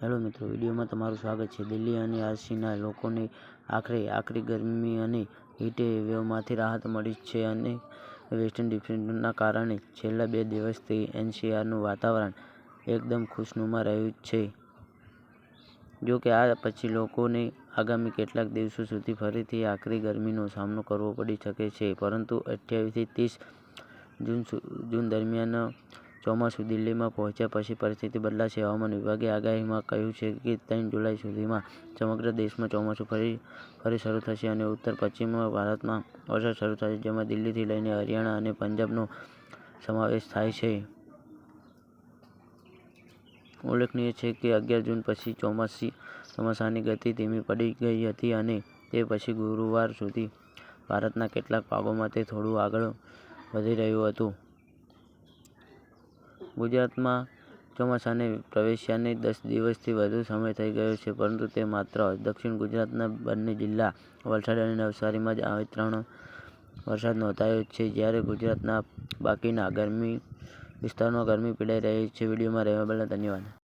Hello મિત્રો, વિડીયોમાં તમારું સ્વાગત છે. દિલ્હી અને આસિના લોકોને આકરી ગરમી અને હીટ વેવમાંથી રાહત મળી છે અને વેસ્ટર્ન ડિસ્ટર્બન્સના કારણે છેલ્લા 2 દિવસથી એનસીઆરનું વાતાવરણ એકદમ ખુશનુમા રહ્યું છે. જો કે આ પછી લોકોને આગામી કેટલાક દિવસો સુધી ફરીથી આકરી ગરમીનો સામનો કરવો પડી શકે છે. પરંતુ 28 થી 30 જૂન દરમિયાન ચોમાસું દિલ્હીમાં પહોંચ્યા પછી પરિસ્થિતિ બદલાશે. હવામાન વિભાગે આગાહીમાં કહ્યું છે કે 3 જુલાઈ સુધીમાં સમગ્ર દેશમાં ચોમાસું ફરી શરૂ થશે અને ઉત્તર-પશ્ચિમ ભારતમાં વરસાદ શરૂ થશે, જેમાં દિલ્હીથી લઈને હરિયાણા અને પંજાબનો સમાવેશ થાય છે. ઉલ્લેખનીય છે કે 11 જૂન પછી ચોમાસાની ગતિ ધીમી પડી ગઈ હતી અને તે પછી ગુરુવાર સુધી ભારતના કેટલાક ભાગોમાં તે થોડું આગળ વધી રહ્યું હતું. ગુજરાતમાં ચોમાસાને પ્રવેશ્યાને 10 દિવસથી વધુ સમય થઈ ગયો છે, પરંતુ તે માત્ર દક્ષિણ ગુજરાતના બંને જિલ્લા વલસાડ અને નવસારીમાં જ અવિરત વરસાદ નોંધાયો છે, જ્યારે ગુજરાતના બાકીના વિસ્તારોમાં ગરમી પીડાઈ રહી છે. વિડીયોમાં રહેવા બદલ ધન્યવાદ.